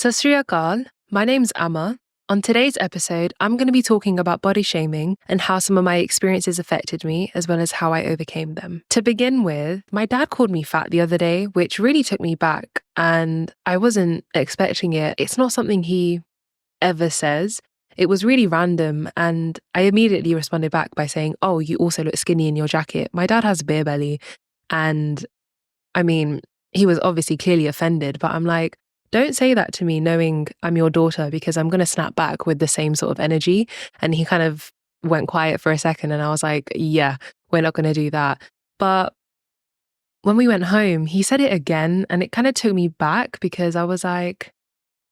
Sat Sri Akal, my name's Amma. On today's episode, I'm going to be talking about body shaming and how some of my experiences affected me, as well as how I overcame them. To begin with, my dad called me fat the other day, which really took me back, and I wasn't expecting it. It's not something he ever says. It was really random, and I immediately responded back by saying, "Oh, you also look skinny in your jacket." My dad has a beer belly, and I mean, he was obviously clearly offended, but I'm like, don't say that to me knowing I'm your daughter, because I'm going to snap back with the same sort of energy. And he kind of went quiet for a second, and I was like, yeah, we're not going to do that. But when we went home, he said it again, and it kind of took me back because I was like,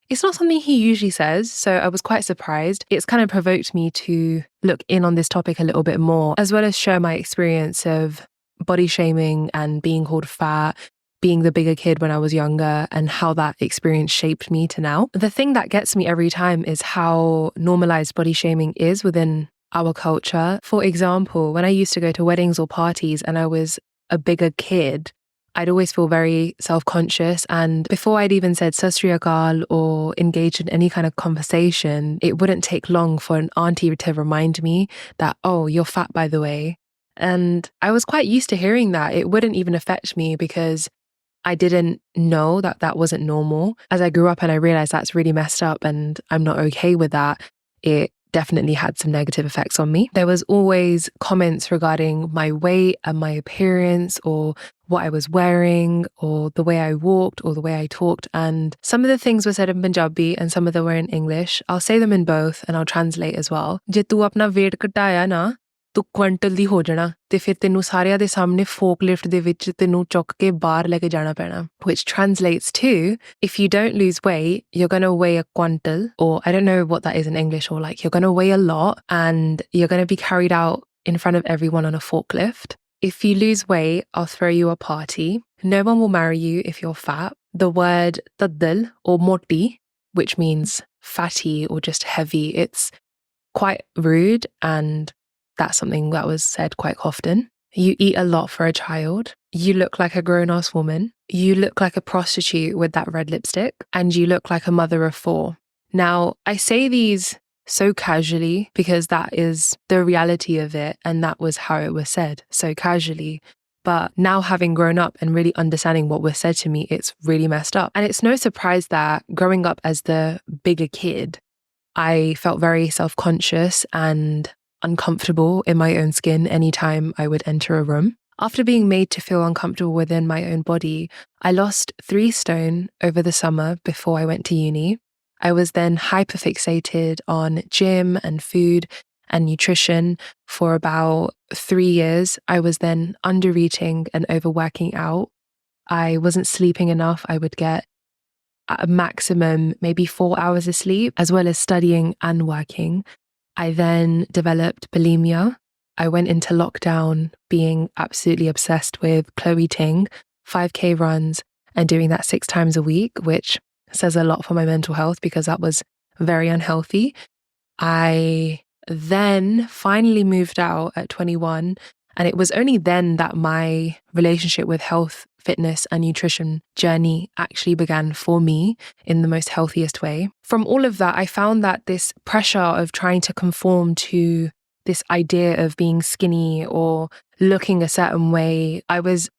it's not something he usually says. So I was quite surprised. It's kind of provoked me to look in on this topic a little bit more, as well as share my experience of body shaming and being called fat, being the bigger kid when I was younger, and how that experience shaped me to now. The thing that gets me every time is how normalized body shaming is within our culture. For example, when I used to go to weddings or parties and I was a bigger kid, I'd always feel very self-conscious. And before I'd even said Sat Sri Akal or engaged in any kind of conversation, it wouldn't take long for an auntie to remind me that, oh, you're fat, by the way. And I was quite used to hearing that. It wouldn't even affect me because I didn't know that that wasn't normal. As I grew up and I realized that's really messed up and I'm not okay with that, it definitely had some negative effects on me. There was always comments regarding my weight and my appearance, or what I was wearing, or the way I walked, or the way I talked. And some of the things were said in Punjabi and some of them were in English. I'll say them in both and I'll translate as well. Je tu apna weight ਘਟਾਇਆ ਨਾ, ਤੂੰ quintal ਦੀ ਹੋ ਜਾਣਾ ਤੇ ਫਿਰ ਤੈਨੂੰ ਸਾਰਿਆਂ ਦੇ ਸਾਹਮਣੇ ਫੋਕਲਿਫਟ ਦੇ ਵਿੱਚ ਤੈਨੂੰ ਚੁੱਕ ਕੇ ਬਾਹਰ ਲੈ ਕੇ ਜਾਣਾ ਪੈਣਾ, which translates to, if you don't lose weight, you're going to weigh a quintal, or I don't know what that is in English, or like you're going to weigh a lot and you're going to be carried out in front of everyone on a forklift. If you lose weight, I'll throw you a party. No one will marry you if you're fat. The word taddal or moti, which means fatty or just heavy, it's quite rude, and that's something that was said quite often. You eat a lot for a child. You look like a grown-ass woman. You look like a prostitute with that red lipstick. And you look like a mother of 4. Now, I say these so casually because that is the reality of it, and that was how it was said, so casually. But now, having grown up and really understanding what was said to me, it's really messed up. And it's no surprise that growing up as the bigger kid, I felt very self-conscious and uncomfortable in my own skin anytime I would enter a room. After being made to feel uncomfortable within my own body, I lost 3 stone over the summer before I went to uni. I was then hyperfixated on gym and food and nutrition for about 3 years. I was then under-eating and overworking out. I wasn't sleeping enough. I would get a maximum maybe 4 hours of sleep, as well as studying and working. I then developed bulimia. I went into lockdown being absolutely obsessed with Chloe Ting, 5K runs, and doing that 6 times a week, which says a lot for my mental health because that was very unhealthy. I then finally moved out at 21, and it was only then that my relationship with health, fitness, and nutrition journey actually began for me in the most healthiest way. From all of that, I found that this pressure of trying to conform to this idea of being skinny or looking a certain way, I was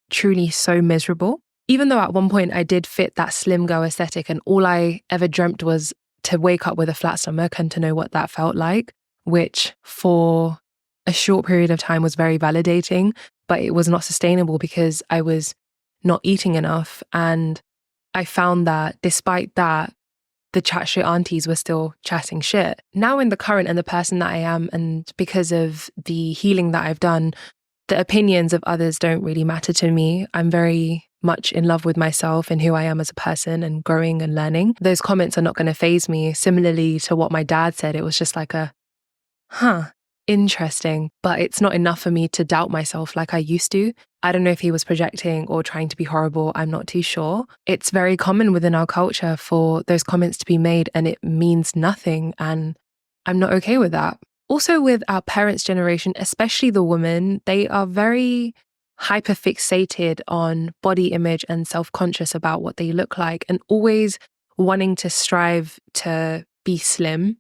truly so miserable. Even though at one point I did fit that slim girl aesthetic, and all I ever dreamt was to wake up with a flat stomach and to know what that felt like, which for a short period of time was very validating, but it was not sustainable because I was not eating enough. And I found that despite that, the chat shit aunties were still chatting shit. Now in the current and the person that I am, and because of the healing that I've done, the opinions of others don't really matter to me. I'm very much in love with myself and who I am as a person, and growing and learning. Those comments are not going to faze me. Similarly to what my dad said, it was just like interesting, but it's not enough for me to doubt myself like I used to. I don't know if he was projecting or trying to be horrible. I'm not too sure. It's very common within our culture for those comments to be made and it means nothing, and I'm not okay with that. Also with our parents' generation, especially the women, they are very hyperfixated on body image and self-conscious about what they look like, and always wanting to strive to be slim.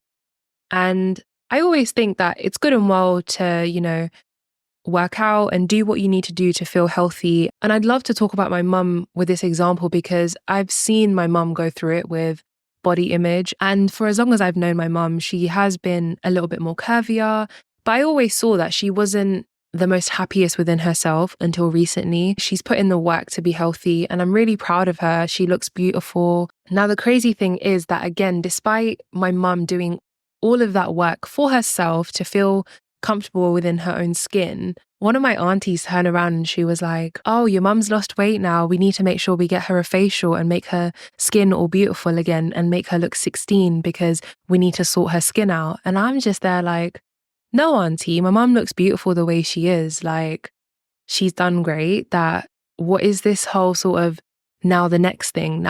And I always think that it's good and well to, work out and do what you need to do to feel healthy. And I'd love to talk about my mum with this example because I've seen my mum go through it with body image. And for as long as I've known my mum, she has been a little bit more curvier. But I always saw that she wasn't the most happiest within herself until recently. She's put in the work to be healthy, and I'm really proud of her. She looks beautiful. Now, the crazy thing is that, again, despite my mum doing all of that work for herself to feel comfortable within her own skin, one of my aunties turned around and she was like, "Oh, your mum's lost weight now. We need to make sure we get her a facial and make her skin all beautiful again and make her look 16 because we need to sort her skin out." And I'm just there like, no, auntie, my mum looks beautiful the way she is. Like, she's done great. What is this whole sort of now the next thing,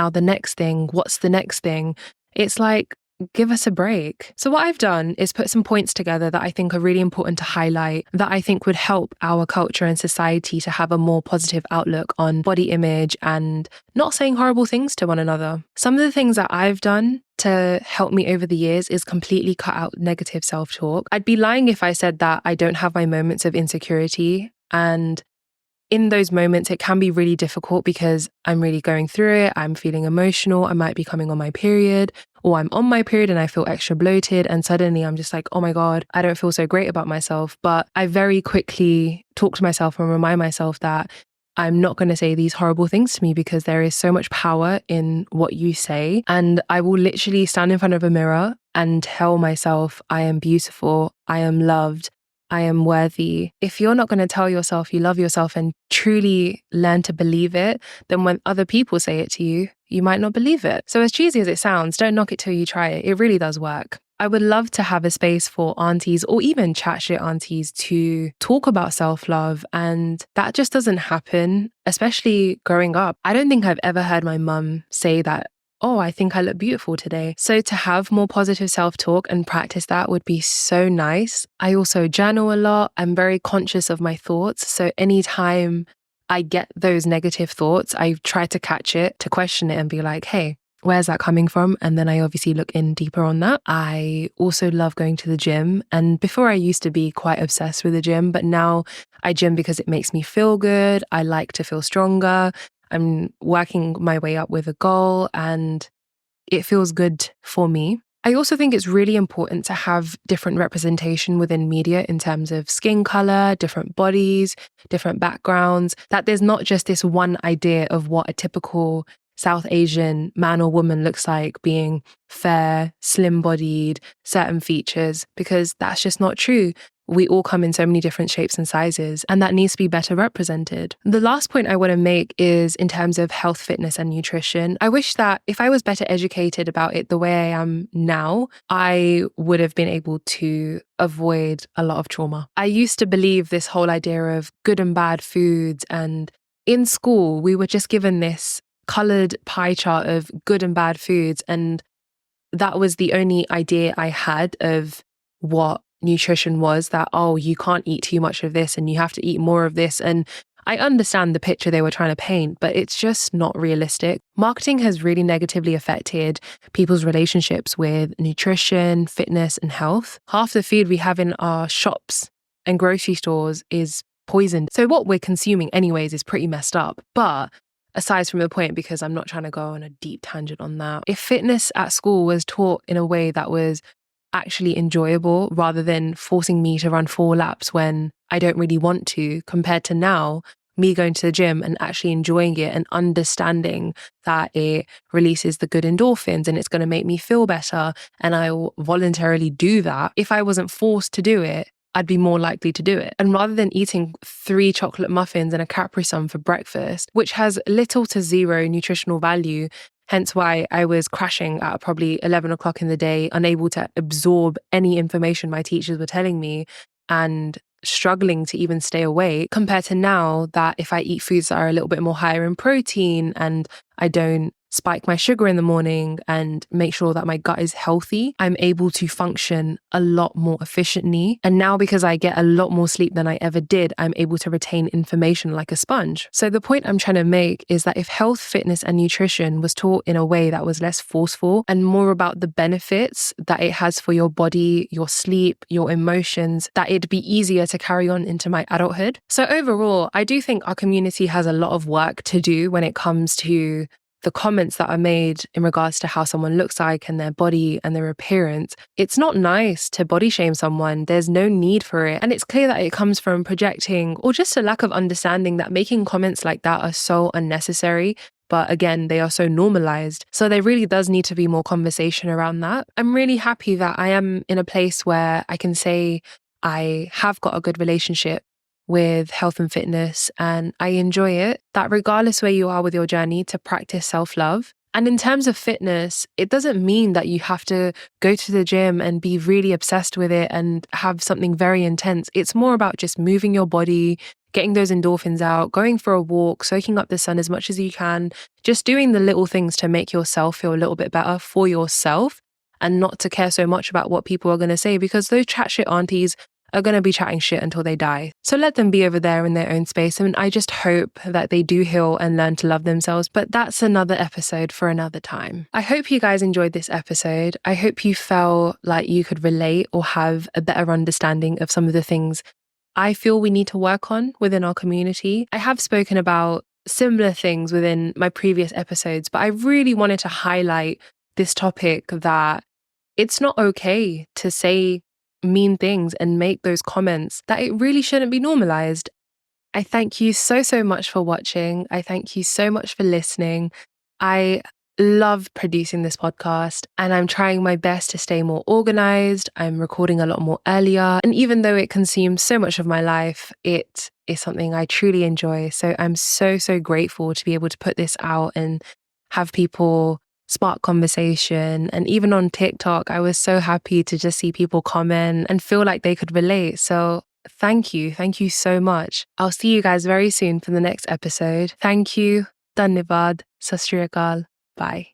what's the next thing? It's like, give us a break. So what I've done is put some points together that I think are really important to highlight, that I think would help our culture and society to have a more positive outlook on body image and not saying horrible things to one another. Some of the things that I've done to help me over the years is completely cut out negative self-talk. I'd be lying if I said that I don't have my moments of insecurity. And in those moments, it can be really difficult because I'm really going through it. I'm feeling emotional. I might be coming on my period, or I'm on my period and I feel extra bloated. And suddenly I'm just like, oh my God, I don't feel so great about myself. But I very quickly talk to myself and remind myself that I'm not going to say these horrible things to me because there is so much power in what you say. And I will literally stand in front of a mirror and tell myself, I am beautiful, I am loved, I am worthy. If you're not going to tell yourself you love yourself and truly learn to believe it, then when other people say it to you, you might not believe it. So as cheesy as it sounds, don't knock it till you try it. It really does work. I would love to have a space for aunties or even chat shit aunties to talk about self-love. And that just doesn't happen, especially growing up. I don't think I've ever heard my mum say that, oh, I think I look beautiful today. So to have more positive self-talk and practice that would be so nice. I also journal a lot. I'm very conscious of my thoughts. So anytime I get those negative thoughts, I try to catch it, to question it and be like, hey, where's that coming from? And then I obviously look in deeper on that. I also love going to the gym. And before I used to be quite obsessed with the gym, but now I gym because it makes me feel good. I like to feel stronger. I'm working my way up with a goal and it feels good for me. I also think it's really important to have different representation within media in terms of skin color, different bodies, different backgrounds, that there's not just this one idea of what a typical South Asian man or woman looks like, being fair, slim-bodied, certain features, because that's just not true. We all come in so many different shapes and sizes, and that needs to be better represented. The last point I want to make is in terms of health, fitness, and nutrition. I wish that if I was better educated about it the way I am now, I would have been able to avoid a lot of trauma. I used to believe this whole idea of good and bad foods, and in school, we were just given this colored pie chart of good and bad foods, and that was the only idea I had of what nutrition was, that, oh, you can't eat too much of this and you have to eat more of this. And I understand the picture they were trying to paint, but it's just not realistic. Marketing has really negatively affected people's relationships with nutrition, fitness, and health. Half the food we have in our shops and grocery stores is poisoned. So what we're consuming anyways is pretty messed up. But aside from the point, because I'm not trying to go on a deep tangent on that, if fitness at school was taught in a way that was actually enjoyable rather than forcing me to run 4 laps when I don't really want to, compared to now, me going to the gym and actually enjoying it and understanding that it releases the good endorphins and it's going to make me feel better, and I'll voluntarily do that. If I wasn't forced to do it, I'd be more likely to do it. And rather than eating 3 chocolate muffins and a Capri Sun for breakfast, which has little to zero nutritional value, hence why I was crashing at probably 11 o'clock in the day, unable to absorb any information my teachers were telling me and struggling to even stay awake, compared to now that if I eat foods that are a little bit more higher in protein and I don't spike my sugar in the morning and make sure that my gut is healthy, I'm able to function a lot more efficiently. And now, because I get a lot more sleep than I ever did, I'm able to retain information like a sponge. So the point I'm trying to make is that if health, fitness, and nutrition was taught in a way that was less forceful and more about the benefits that it has for your body, your sleep, your emotions, that it'd be easier to carry on into my adulthood. So overall, I do think our community has a lot of work to do when it comes to the comments that are made in regards to how someone looks like and their body and their appearance. It's not nice to body shame someone. There's no need for it. And it's clear that it comes from projecting or just a lack of understanding that making comments like that are so unnecessary. But again, they are so normalized. So there really does need to be more conversation around that. I'm really happy that I am in a place where I can say I have got a good relationship with health and fitness, and I enjoy it, that regardless where you are with your journey, to practice self-love. And in terms of fitness, it doesn't mean that you have to go to the gym and be really obsessed with it and have something very intense. It's more about just moving your body, getting those endorphins out, going for a walk, soaking up the sun as much as you can, just doing the little things to make yourself feel a little bit better for yourself and not to care so much about what people are going to say, because those chat shit aunties are going to be chatting shit until they die. So let them be over there in their own space. And I just hope that they do heal and learn to love themselves. But that's another episode for another time. I hope you guys enjoyed this episode. I hope you felt like you could relate or have a better understanding of some of the things I feel we need to work on within our community. I have spoken about similar things within my previous episodes, but I really wanted to highlight this topic that it's not okay to say mean things and make those comments, that it really shouldn't be normalized. I thank you so much for watching. I thank you so much for listening. I love producing this podcast and I'm trying my best to stay more organized. I'm recording a lot more earlier. And even though it consumes so much of my life, it is something I truly enjoy. So I'm so grateful to be able to put this out and have people spark conversation. And even on TikTok, I was so happy to just see people comment and feel like they could relate. So thank you so much. I'll see you guys very soon for the next episode. Thank you. Dhanyavad. Sat Sri Akal. Bye.